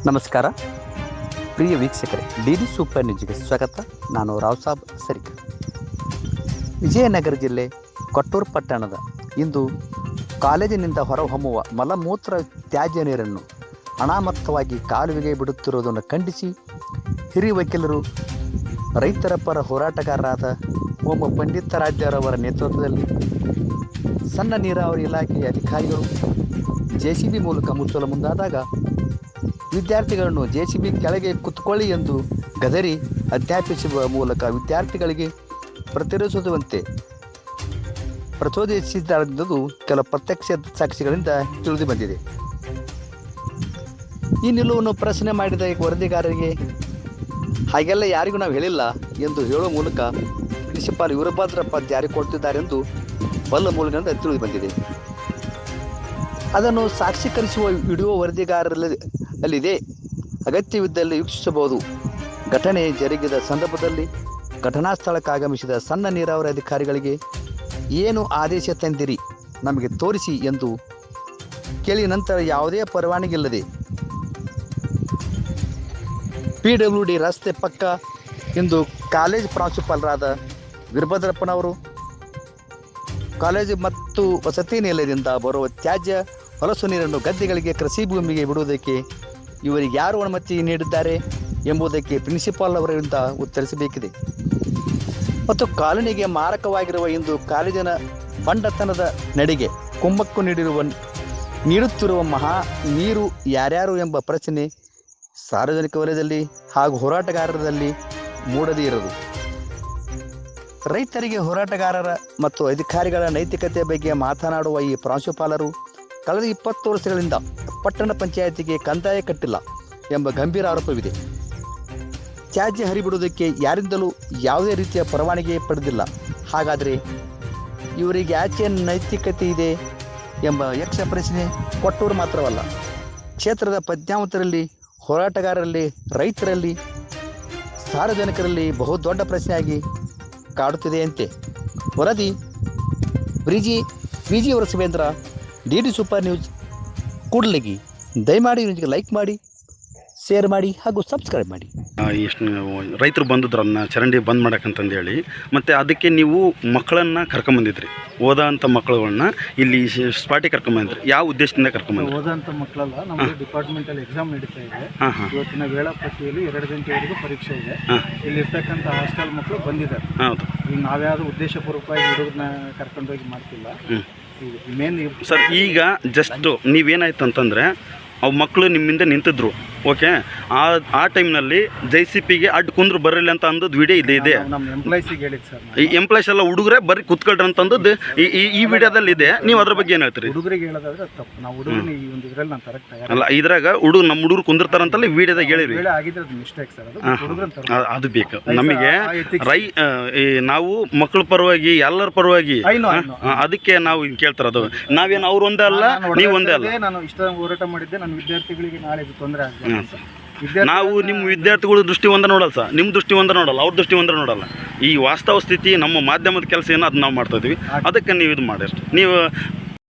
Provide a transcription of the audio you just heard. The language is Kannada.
ನಮಸ್ಕಾರ ಪ್ರಿಯ ವೀಕ್ಷಕರೇ, ಡಿ ಸೂಪರ್ ನ್ಯೂಸ್ಗೆ ಸ್ವಾಗತ. ನಾನು ರಾವ್ ಸಾಬ್ ಸರಿಕ. ವಿಜಯನಗರ ಜಿಲ್ಲೆ ಕೊಟ್ಟೂರು ಪಟ್ಟಣದ ಇಂದು ಕಾಲೇಜಿನಿಂದ ಹೊರಹೊಮ್ಮುವ ಮಲಮೂತ್ರ ತ್ಯಾಜ್ಯ ನೀರನ್ನು ಅನಾಮತ್ತವಾಗಿ ಕಾಲುವೆಗೆ ಬಿಡುತ್ತಿರುವುದನ್ನು ಖಂಡಿಸಿ ಹಿರಿಯ ವಕೀಲರು, ರೈತರ ಪರ ಹೋರಾಟಗಾರರಾದ ಓಮ ಪಂಡಿತಾರಾಧ್ಯರವರ ನೇತೃತ್ವದಲ್ಲಿ ಸಣ್ಣ ನೀರಾವರಿ ಇಲಾಖೆಯ ಅಧಿಕಾರಿಗಳು JCB ಮೂಲಕ ಮುಚ್ಚಲು ಮುಂದಾದಾಗ ವಿದ್ಯಾರ್ಥಿಗಳನ್ನು JCB ಕೆಳಗೆ ಕುತ್ಕೊಳ್ಳಿ ಎಂದು ಗದರಿ ಅಧ್ಯಾಪಿಸುವ ಮೂಲಕ ವಿದ್ಯಾರ್ಥಿಗಳಿಗೆ ಪ್ರಚೋದಿಸಿದ್ದಾರೆಂದು ಕೆಲ ಪ್ರತ್ಯಕ್ಷ ಸಾಕ್ಷಿಗಳಿಂದ ತಿಳಿದು ಬಂದಿದೆ. ಈ ನಿಲುವನ್ನು ಪ್ರಶ್ನೆ ಮಾಡಿದ ವರದಿಗಾರರಿಗೆ ಹಾಗೆಲ್ಲ ಯಾರಿಗೂ ನಾವು ಹೇಳಿಲ್ಲ ಎಂದು ಹೇಳುವ ಮೂಲಕ ಪ್ರಿನ್ಸಿಪಾಲ್ ವೀರಭದ್ರಪ್ಪ ಜಾರಿ ಕೊಡ್ತಿದ್ದಾರೆಂದು ಬಲ್ಲ ಮೂಲಗಳಿಂದ ತಿಳಿದು ಬಂದಿದೆ. ಅದನ್ನು ಸಾಕ್ಷೀಕರಿಸುವ ವಿಡಿಯೋ ವರದಿಗಾರರಲ್ಲಿದೆ. ಅಗತ್ಯವಿದ್ದಲ್ಲಿ ವೀಕ್ಷಿಸಬಹುದು. ಘಟನೆ ಜರುಗಿದ ಸಂದರ್ಭದಲ್ಲಿ ಘಟನಾ ಸ್ಥಳಕ್ಕೆ ಆಗಮಿಸಿದ ಸಣ್ಣ ನೀರಾವರಿ ಅಧಿಕಾರಿಗಳಿಗೆ ಏನು ಆದೇಶ ತಂದಿರಿ ನಮಗೆ ತೋರಿಸಿ ಎಂದು ಕೇಳಿ ನಂತರ ಯಾವುದೇ ಪರವಾನಗಿ ಇಲ್ಲದೆ PWD ರಸ್ತೆ ಪಕ್ಕ ಇಂದು ಕಾಲೇಜ್ ಪ್ರಾಂಶುಪಾಲರಾದ ವೀರಭದ್ರಪ್ಪನವರು ಕಾಲೇಜು ಮತ್ತು ವಸತಿ ನಿಲಯದಿಂದ ಬರುವ ತ್ಯಾಜ್ಯ ಹೊಲಸು ನೀರನ್ನು ಗದ್ದೆಗಳಿಗೆ, ಕೃಷಿ ಭೂಮಿಗೆ ಬಿಡುವುದಕ್ಕೆ ಇವರಿಗೆ ಯಾರು ಅನುಮತಿ ನೀಡಿದ್ದಾರೆ ಎಂಬುದಕ್ಕೆ ಪ್ರಿನ್ಸಿಪಾಲ್ ಅವರಿಂದ ಉತ್ತರಿಸಬೇಕಿದೆ. ಮತ್ತು ಕಾಲೋನಿಗೆ ಮಾರಕವಾಗಿರುವ ಇಂದು ಕಾಲೇಜಿನ ಬಂಡತನದ ನಡೆಗೆ ಕುಮ್ಮಕ್ಕು ನೀಡುತ್ತಿರುವ ಮಹಾ ನೀರು ಯಾರ್ಯಾರು ಎಂಬ ಪ್ರಶ್ನೆ ಸಾರ್ವಜನಿಕ ವಲಯದಲ್ಲಿ ಹಾಗೂ ಹೋರಾಟಗಾರರಲ್ಲಿ ಮೂಡದೇ ಇರದು. ರೈತರಿಗೆ, ಹೋರಾಟಗಾರರ ಮತ್ತು ಅಧಿಕಾರಿಗಳ ನೈತಿಕತೆ ಬಗ್ಗೆ ಮಾತನಾಡುವ ಈ ಪ್ರಾಂಶುಪಾಲರು ಕಳೆದ 20 ವರ್ಷಗಳಿಂದ ಪಟ್ಟಣ ಪಂಚಾಯಿತಿಗೆ ಕಂದಾಯ ಕಟ್ಟಿಲ್ಲ ಎಂಬ ಗಂಭೀರ ಆರೋಪವಿದೆ. ತ್ಯಾಜ್ಯ ಹರಿಬಿಡುವುದಕ್ಕೆ ಯಾರಿಂದಲೂ ಯಾವುದೇ ರೀತಿಯ ಪರವಾನಗಿ ಪಡೆದಿಲ್ಲ. ಹಾಗಾದರೆ ಇವರಿಗೆ ಯಾಕೆ ನೈತಿಕತೆ ಇದೆ ಎಂಬ ಯಕ್ಷ ಪ್ರಶ್ನೆ ಕೊಟ್ಟೂರು ಮಾತ್ರವಲ್ಲ, ಕ್ಷೇತ್ರದ ಪದ್ಮಾವತರಲ್ಲಿ, ಹೋರಾಟಗಾರರಲ್ಲಿ, ರೈತರಲ್ಲಿ, ಸಾರ್ವಜನಿಕರಲ್ಲಿ ಬಹುದೊಡ್ಡ ಪ್ರಶ್ನೆಯಾಗಿ ಕಾಡುತ್ತಿದೆಯಂತೆ. ವರದಿ BG ವರಸವೇಂದ್ರ, DD super news Kudligi. ದಯಮಾಡಿ ನ್ಯೂಸ್ಗೆ ಲೈಕ್ ಮಾಡಿ, ಶೇರ್ ಮಾಡಿ ಹಾಗೂ ಸಬ್ಸ್ಕ್ರೈಬ್ ಮಾಡಿ. ಎಷ್ಟು ರೈತರು ಬಂದಿದ್ರನ್ನ ಚರಂಡಿ ಬಂದ್ ಮಾಡಕ್ಕಂತಂದು ಹೇಳಿ, ಮತ್ತು ಅದಕ್ಕೆ ನೀವು ಮಕ್ಕಳನ್ನು ಕರ್ಕೊಂಬಂದಿದ್ರಿ, ಓದೋಂಥ ಮಕ್ಕಳನ್ನ ಇಲ್ಲಿ ಸ್ಪಾಟಿಗೆ ಕರ್ಕೊಂಬಂದಿದ್ರಿ. ಯಾವ ಉದ್ದೇಶದಿಂದ ಕರ್ಕೊಂಬಂದ್ರಿ? ಓದೋಂಥ ಮಕ್ಕಳಲ್ಲ, ನಮ್ಮ ಡಿಪಾರ್ಟ್ಮೆಂಟಲ್ಲಿ ಎಕ್ಸಾಮ್ ನಡೀತಾ ಇದೆ. ಇವತ್ತಿನ ವೇಳಾಪಟ್ಟಿಯಲ್ಲಿ 2 ಗಂಟೆವರೆಗೂ ಪರೀಕ್ಷೆ ಇದೆ. ಇಲ್ಲಿ ಇರ್ತಕ್ಕಂಥ ಹಾಸ್ಟೆಲ್ ಮಕ್ಕಳು ಬಂದಿದ್ದಾರೆ. ಹೌದು. ಈಗ ನಾವ್ಯಾವುದು ಉದ್ದೇಶಪೂರ್ವಕವಾಗಿ ಹುಡುಗರನ್ನ ಕರ್ಕೊಂಡೋಗಿ ಮಾಡ್ತಿಲ್ಲ. ಮೇನ್ ಸರ್, ಈಗ ಜಸ್ಟ್ ನೀವೇನಾಯ್ತು ಅಂತಂದರೆ ಅವು ಮಕ್ಕಳು ನಿಮ್ಮಿಂದ ನಿಂತಿದ್ರು, ಓಕೆ, ಆ ಟೈಮ್ನಲ್ಲಿ JCBಗೆ ಅಡ್ಡ ಕುಂದ್ರು ಬರಲಿಲ್ಲ ಅಂತ ಅಂದದ್ದು ವಿಡಿಯೋ ಇದೆ. ನಮ್ಮ ಎಂಪ್ಲಾಯ್ಸಿಗೆ ಹೇಳಿದ್ದು ಸರ್. ಈ ಎಂಪ್ಲಾಯ್ಸ್ ಎಲ್ಲ ಹುಡುಗರೇ ಬರ್ರಿ ಕುತ್ಕೊಳ್ರಿ ಅಂತಂದದ್ದು ಈ ವಿಡಿಯೋದಲ್ಲಿ ಇದೆ. ನೀವು ಅದ್ರ ಬಗ್ಗೆ ಏನು ಹೇಳ್ತೀರಿ? ಹುಡುಗರಿಗೆ ಹೇಳೋದಾದ್ರೆ ತಪ್ಪು. ನಾವು ಹುಡುಗರನ್ನ ಈ ಒಂದು ಇದರಲ್ಲಿ ನಾನು ತರಕ್ಕೆ ತಯಾರ ಅಲ್ಲ, ಇದ್ರಾಗ ನಮ್ಮ ಹುಡುಗರು ಕುಂದಿರ್ತಾರಂತಲ್ಲ ವಿಡಿಯೋದಾಗ ಹೇಳಿರಿ. ಆಗಿದ್ರೆ ಅದು ಮಿಸ್ಟೇಕ್ ಸರ್. ಅದು ಬೇಕು ನಮಗೆ. ನಾವು ಮಕ್ಕಳ ಪರವಾಗಿ, ಎಲ್ಲರ ಪರವಾಗಿ, ಅದಕ್ಕೆ ನಾವು ಕೇಳ್ತಾರದು. ನಾವೇನು ಅವ್ರು ಒಂದೇ ಅಲ್ಲ, ನೀವು ಒಂದೇ ಅಲ್ಲ. ನಾನು ಇಷ್ಟ ಹೋರಾಟ ಮಾಡಿದ್ದೆ, ನನ್ನ ವಿದ್ಯಾರ್ಥಿಗಳಿಗೆ ನಾಳೆ ತೊಂದರೆ ಆಗ್ತದೆ. ನಾವು ನಿಮ್ಮ ವಿದ್ಯಾರ್ಥಿಗಳ ದೃಷ್ಟಿ ಒಂದ ನೋಡಲ್ಲ ಸರ್, ನಿಮ್ಮ ದೃಷ್ಟಿ ಒಂದ ನೋಡಲ್ಲ, ಅವ್ರ ದೃಷ್ಟಿ ಒಂದ ನೋಡಲ್ಲ. ಈ ವಾಸ್ತವ ಸ್ಥಿತಿ ನಮ್ಮ ಮಾಧ್ಯಮದ ಕೆಲಸ ಏನೋ ಅದು ನಾವು ಮಾಡ್ತಾ ಇದ್ವಿ. ಅದಕ್ಕೆ ನೀವು ಇದು ಮಾಡಿ ಅಷ್ಟು. ನೀವು